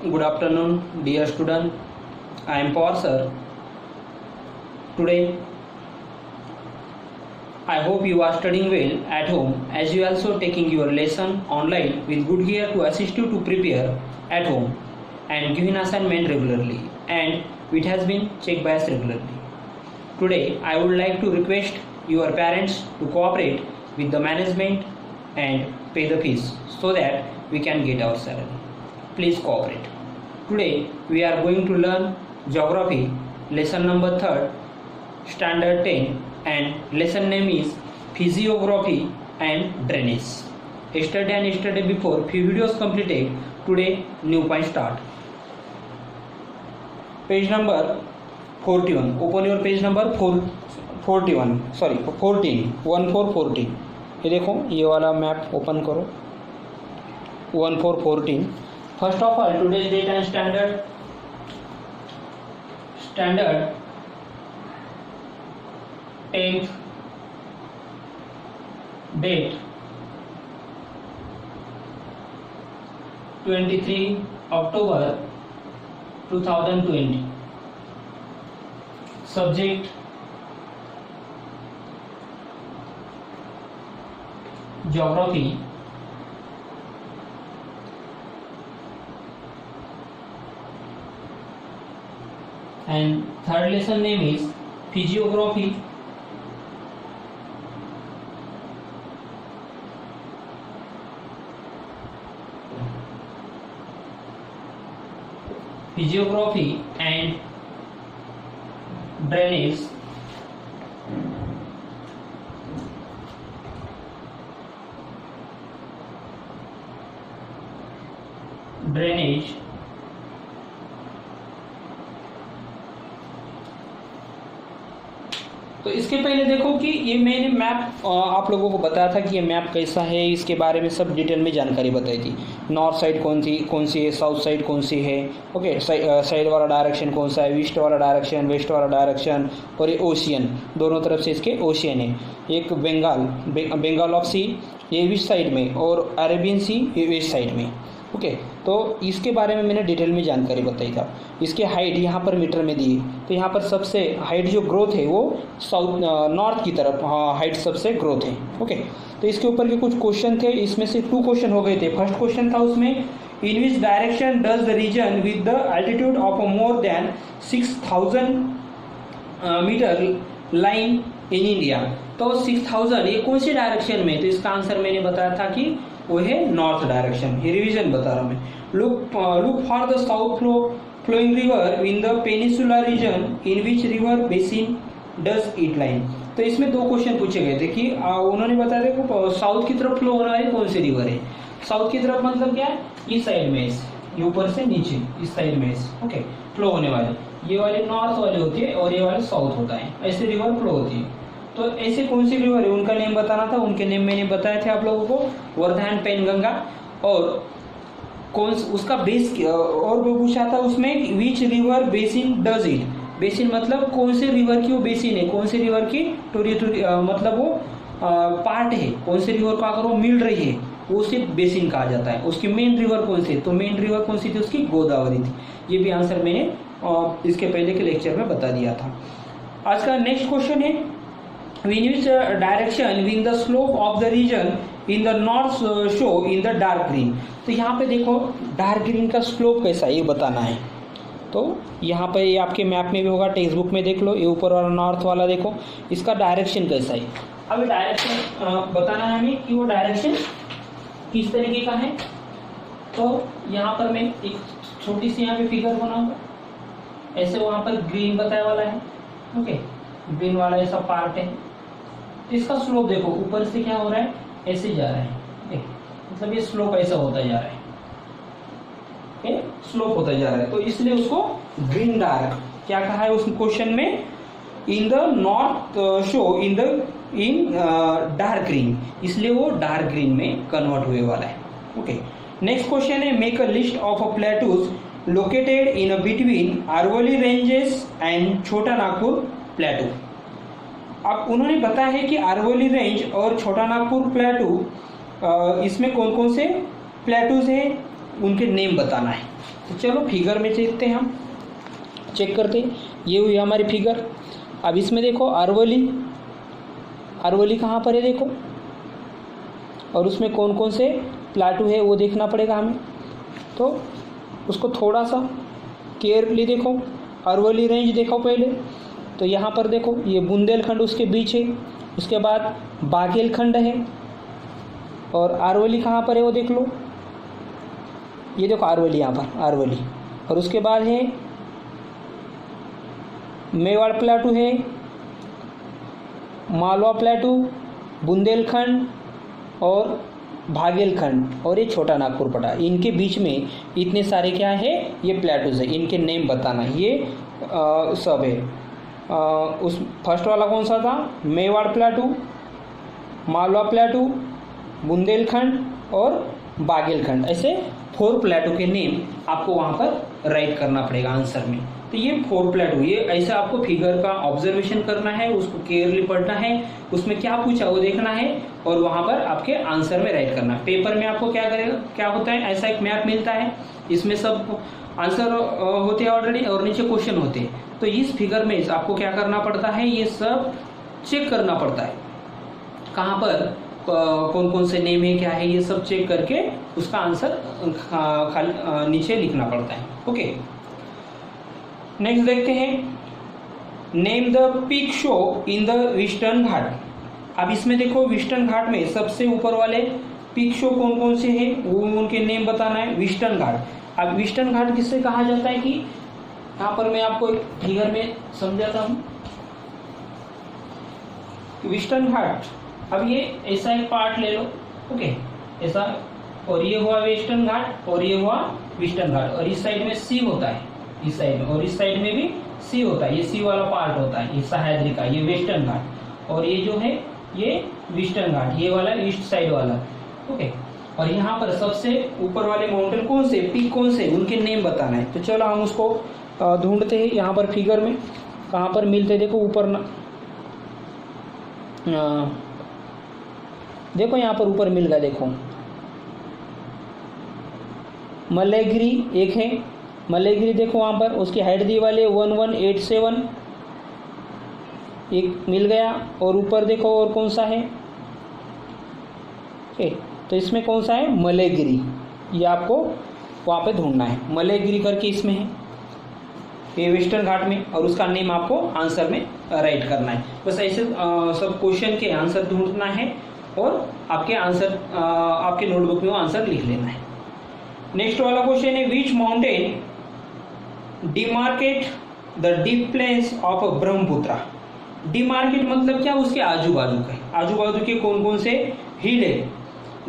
Good afternoon, dear student. I am Pawar sir. Today, I hope you are studying well at home as you also taking your lesson online with good gear to assist you to prepare at home and giving assignment regularly, and it has been checked by us regularly. Today, I would like to request your parents to cooperate with the management and pay the fees so that we can get our salary. Please cooperate. Today we are going to learn geography lesson number 3rd standard 10 and lesson name is physiography and drainage. Yesterday and yesterday before few videos completed. Today new point start. Page number 41. Open your page number 14 14. ये देखो ये वाला map open करो 1414. First of all, today's date and standard 10th date 23 October 2020. Subject geography. And third lesson name is physiography. Physiography and drainage. Drainage. तो इसके पहले देखो कि ये मैंने मैप आप लोगों को बताया था कि ये मैप कैसा है, इसके बारे में सब डिटेल में जानकारी बताई थी. नॉर्थ साइड कौन सी है, साउथ साइड कौन सी है, ओके, साइड वाला डायरेक्शन कौन सा है, ईस्ट वाला डायरेक्शन, वेस्ट वाला डायरेक्शन, और ये ओशियन, दोनों तरफ से इसके ओशियन है. एक बंगाल ऑफ सी ये ईस्ट साइड में और अरेबियन सी ये वेस्ट साइड में. ओके, तो इसके बारे में मैंने डिटेल में जानकारी बताई था. इसके हाइट यहाँ पर मीटर में दी, तो यहाँ पर सबसे हाइट जो ग्रोथ है वो नॉर्थ की तरफ हाइट सबसे ग्रोथ है. ओके, तो इसके ऊपर के कुछ क्वेश्चन थे, इसमें से 2 क्वेश्चन हो गए थे. फर्स्ट क्वेश्चन था उसमें in which direction does the region with the altitude of more than 6000 metre line in India. तो 6000 ये कौन सी डायरेक्शन में, तो इसका आंसर मैंने बताया था कि वो है नॉर्थ डायरेक्शन. ये रिवीजन बता रहा हूँ मैं. Look for the south flowing river in the peninsular region in which river basin does it line. तो इसमें 2 क्वेश्चन पूछे गए थे कि उन्होंने बताया देखो साउथ की तरफ फ्लो होने वाली कौन सी रिवर है. साउथ की तरफ मतलब क्या है, इस साइड में, ये ऊपर से नीचे इस साइड में, ओके, फ्लो होने वाली. ये वाली नॉर्थ वाली होती है और ये वाली साउथ होता है. ऐसे रिवर फ्लो होती है. तो ऐसे कौन सी रिवर है उनका नेम बताना था. उनके नेम मैंने बताए थे आप लोगों को, वर्धा एंड पेनगंगा. और कौन उसका बेस और वो पूछा था उसमें विच river basin does it. Basin मतलब कौन से रिवर की वो बेसिन है, कौन से रिवर की मतलब वो पार्ट है, कौन से रिवर को अगर वो मिल रही है वो उसे बेसिन कहा जाता है. उसकी मेन रिवर कौन सी, तो मेन रिवर कौन सी थी उसकी, गोदावरी थी. ये भी आंसर मैंने इसके पहले के लेक्चर में बता दिया था. आज का नेक्स्ट क्वेश्चन है in which direction will the slope of the region in the north show in the dark green. तो यहाँ पे देखो डार्क ग्रीन का स्लोप कैसा है ये बताना है. तो यहाँ पे ये आपके मैप में भी होगा, टेक्स्ट बुक में देख लो. ये ऊपर वाला नॉर्थ वाला देखो, इसका डायरेक्शन कैसा है. अभी डायरेक्शन बताना है हमें कि वो डायरेक्शन किस तरीके का है. तो यहाँ पर मैं एक छोटी सी यहाँ पे फिगर बनाऊंगा. ऐसे वहाँ पर ग्रीन बताया वाला है, ओके, ग्रीन वाला ऐसा पार्ट है. इसका स्लोप देखो ऊपर से क्या हो रहा है, ऐसे जा रहा है. मतलब ये स्लोप ऐसा होता जा रहा है, स्लोप होता जा रहा है. तो इसलिए उसको ग्रीन डार्क क्या कहा है उस क्वेश्चन में, in the north show in dark green, इसलिए वो डार्क ग्रीन में कन्वर्ट हुए वाला है. ओके, नेक्स्ट क्वेश्चन है make a list of a plateaus located in between Aravalli ranges and छोटा नागपुर प्लेटू. अब उन्होंने बताया है कि अरवली रेंज और छोटा नागपुर प्लेटू, इसमें कौन कौन से प्लेटूज है उनके नेम बताना है। तो चलो फिगर में देखते हैं, हम चेक करते हैं। ये हुई हमारी फिगर। अब इसमें देखो अरवली, अरवली कहाँ पर है देखो, और उसमें कौन कौन से प्लाटू है वो देखना पड़ेगा हमें। तो उसको थोड़ा सा केयरफुली देखो। अरवली रेंज देखो पहले, तो यहाँ पर देखो ये बुंदेलखंड उसके बीच है, उसके बाद बाघेलखंड है, और अरवली कहाँ पर है वो देख लो। ये देखो अरवली, यहाँ पर अरवली, और उसके बाद है मेवाड़ प्लाटू है, मालवा प्लाटू, बुंदेलखंड और बाघेलखंड, और ये छोटा नागपुर पड़ा। इनके बीच में इतने सारे क्या है, ये प्लेटूज है, इनके नेम बताना है। ये सब है। उस फर्स्ट वाला कौन सा था, मेवाड़ प्लेटू, मालवा प्लेटू, बुंदेलखंड और बाघेलखंड। ऐसे 4 प्लेटू के नेम आपको वहाँ पर राइट करना पड़ेगा आंसर में। तो ये 4 प्लेटू, ये ऐसा आपको फिगर का ऑब्जर्वेशन करना है, उसको केयरली पढ़ना है, उसमें क्या पूछा वो देखना है, और वहाँ पर आपके आंसर में राइट करना है। पेपर में आपको क्या करेगा, क्या होता है, ऐसा एक मैप मिलता है, इसमें सब आंसर होते हैं ऑलरेडी, और नीचे क्वेश्चन होते हैं। तो इस फिगर में आपको क्या करना पड़ता है, ये सब चेक करना पड़ता है, कहाँ पर कौन कौन से नेम है, क्या है, ये सब चेक करके उसका आंसर नीचे लिखना पड़ता है। ओके, नेक्स्ट देखते हैं, name the peak show in the Western Ghat. अब इसमें देखो वेस्टर्न घाट में सबसे ऊपर वाले पीक शो कौन कौन से हैं वो उनके नेम बताना है। वेस्टर्न घाट, अब वेस्टर्न घाट किससे कहा जाता है कि यहाँ पर मैं आपको एक फिगर में समझाता हूँ। वेस्टर्न घाट, अब ये ऐसा एक पार्ट ले लो, ओके, ऐसा, और ये हुआ वेस्टर्न घाट, और ये हुआ वेस्टर्न घाट, और इस साइड में सी होता है, इस साइड में, और इस साइड में भी सी होता है, ये सी वाला पार्ट होता है, ये सह्याद्री का, ये वेस्टर्न घाट, और ये जो है ये वेस्टर्न घाट, ये वाला ईस्ट साइड वाला, ओके। और यहाँ पर सबसे ऊपर वाले माउंटेन कौन से, पीक कौन से, उनके नेम बताना है। तो चलो हम उसको ढूंढते हैं यहाँ पर फिगर में, कहाँ पर मिलते, देखो ऊपर ना, देखो यहाँ पर ऊपर मिल गया, देखो मल्लयगिरी एक है, मल्लयगिरी देखो वहाँ पर उसकी हाइट दी वाले 1187 एक मिल गया, और ऊपर देखो और कौन सा है, ठीक, तो इसमें कौन सा है, मल्लयगिरी, ये आपको वहाँ पे ढूंढना है, मल्लयगिरी करके इसमें है, ये वेस्टर्न घाट में, और उसका नेम आपको आंसर में राइट करना है। बस ऐसे सब क्वेश्चन के आंसर ढूंढना है, और आपके आंसर आपके नोटबुक में वो आंसर लिख लेना है। नेक्स्ट वाला क्वेश्चन है, which mountain demarcate the deep plains of Brahmaputra. Demarcate मतलब क्या, उसके आजू बाजू के, आजू बाजू के कौन कौन से हिल है,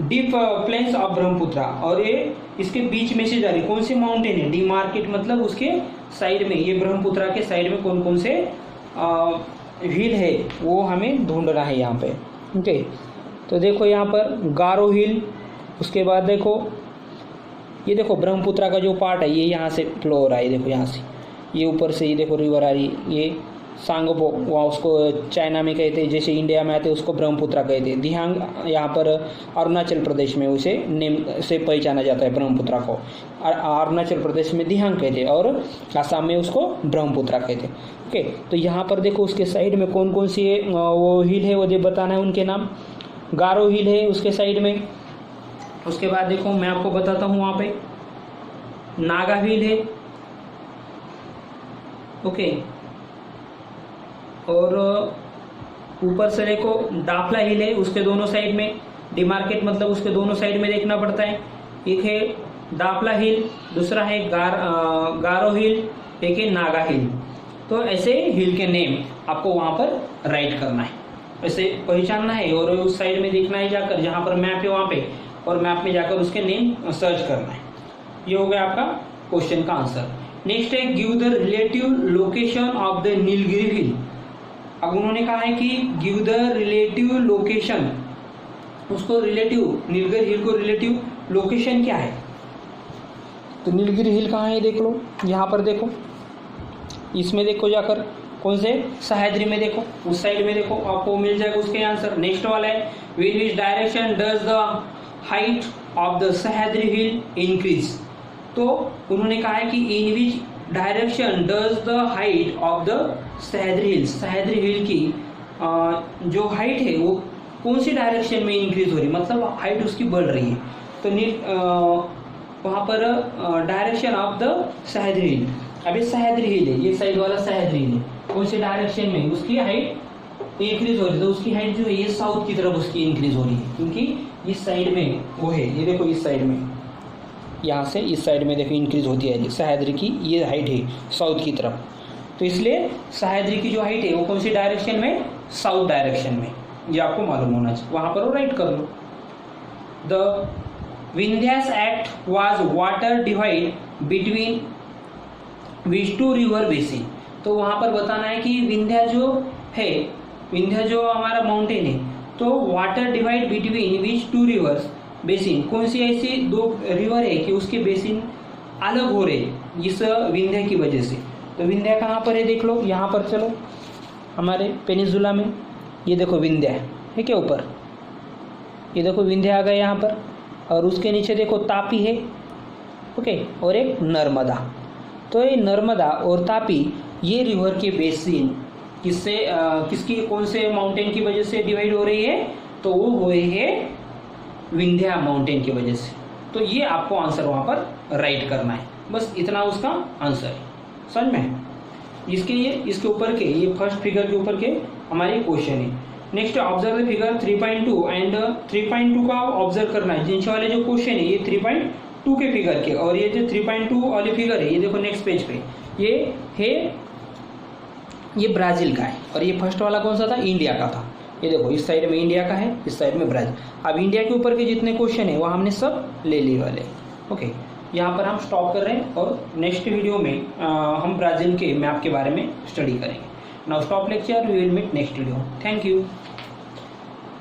डीप प्लेन्स ऑफ ब्रह्मपुत्रा, और ये इसके बीच में से जा रही कौन सी माउंटेन है। डिमार्केट मतलब उसके साइड में, ये ब्रह्मपुत्रा के साइड में कौन कौन से हिल है वो हमें ढूंढना है यहाँ पे, ओके। तो देखो यहाँ पर गारो हिल, उसके बाद देखो ये देखो ब्रह्मपुत्रा का जो पार्ट है ये यहाँ से फ्लो हो रहा है, देखो यहाँ से, ये ऊपर से ये देखो रिवर आ रही, ये सांगपो, वहाँ उसको चाइना में कहते हैं, जैसे इंडिया में आते हैं उसको ब्रह्मपुत्रा कहते हैं। दिहांग यहाँ पर अरुणाचल प्रदेश में उसे नेम से पहचाना जाता है ब्रह्मपुत्रा को, अरुणाचल प्रदेश में दिहांग कहते हैं, और आसाम में उसको ब्रह्मपुत्रा कहते हैं, ओके। तो यहाँ पर देखो उसके साइड में कौन कौन सी वो हिल है वो बताना है, उनके नाम। गारो हिल है उसके साइड में, उसके बाद देखो मैं आपको बताता हूँ वहाँ पे नागा हिल है, ओके, और ऊपर से देखो दाफला हिल है, उसके दोनों साइड में, डिमार्केट मतलब उसके दोनों साइड में देखना पड़ता है, एक है दाफला हिल, दूसरा है गारो हिल, एक है नागा हिल। तो ऐसे हिल के नेम आपको वहाँ पर राइट करना है, ऐसे पहचानना है, और उस साइड में देखना है जाकर, जहाँ पर मैप है वहाँ पे, और मैप में जाकर उसके नेम सर्च करना है। ये हो गया आपका क्वेश्चन का आंसर। नेक्स्ट है, give the relative location of the Nilgiri hill. अब उन्होंने कहा है कि गिव द रिलेटिव लोकेशन, उसको रिलेटिव, नीलगिरी हिल को रिलेटिव लोकेशन क्या है। तो नीलगिरी हिल कहाँ है देख लो, यहाँ पर देखो, इसमें देखो जाकर, कौन से, सह्याद्री में देखो, उस साइड में देखो, आपको मिल जाएगा उसके आंसर। नेक्स्ट वाला है, which direction does the height of the Sahyadri hill increase. तो उन्होंने कहा है कि in which direction does the height of the Sahyadri hill, Sahyadri hill की जो हाइट है वो कौन सी डायरेक्शन में इंक्रीज हो रही है, मतलब हाइट उसकी बढ़ रही है। तो वहाँ पर डायरेक्शन ऑफ द सह्याद्री हिल, अभी सह्याद्री हिल है, ये साइड वाला सह्याद्री हिल है, कौन सी डायरेक्शन में उसकी हाइट इंक्रीज हो रही है। तो उसकी हाइट जो है ये साउथ की तरफ उसकी इंक्रीज हो रही है, क्योंकि इस साइड में वो है, ये देखो इस साइड में, यहाँ से इस साइड में देखो इंक्रीज होती है सह्याद्री की, ये हाइट है साउथ की तरफ। तो इसलिए सह्याद्री की जो हाइट है वो कौन सी डायरेक्शन में, साउथ डायरेक्शन में, ये आपको मालूम होना चाहिए। वहाँ पर वो राइट कर लो। The Vindhyas act was water divide between which two river basin. तो वहाँ पर बताना है कि विंध्या जो है, विंध्या जो हमारा माउंटेन है, तो water divide between which two rivers basin, कौन सी ऐसी दो रिवर है कि उसके बेसिन अलग हो रहे इस विंध्या की वजह से। तो विंध्या कहाँ पर है देख लो, यहाँ पर चलो हमारे पेनिनसुला में, ये देखो विंध्या है क्या ऊपर, ये देखो विंध्या आ गया यहाँ पर, और उसके नीचे देखो तापी है, ओके, और एक नर्मदा। तो ये नर्मदा और तापी ये रिवर के बेसिन किससे किसकी कौन से माउंटेन की वजह से डिवाइड हो रही है, तो वो हो रही है विंध्या माउंटेन की वजह से। तो ये आपको आंसर वहाँ पर राइट करना है, बस इतना उसका आंसर है, समझ में। इसके ऊपर के ये फर्स्ट फिगर के ऊपर के हमारे क्वेश्चन है। Next observe the figure 3.2 and 3.2 का ऑब्जर्व करना है। जिनसे वाले जो क्वेश्चन है ये 3.2 के फिगर के, और ये जो 3.2 वाले फिगर है ये देखो नेक्स्ट पेज पे, ये है, ये ब्राजील का है, और ये फर्स्ट वाला कौन सा था, इंडिया का था। ये देखो इस साइड में इंडिया का है, इस साइड में ब्राजील। अब इंडिया के ऊपर के जितने क्वेश्चन है वो हमने सब ले लिए वाले, ओके। यहाँ पर हम स्टॉप कर रहे हैं, और नेक्स्ट वीडियो में हम ब्राजील के मैप के बारे में स्टडी करेंगे। Now stop lecture, we will meet next video. Thank you.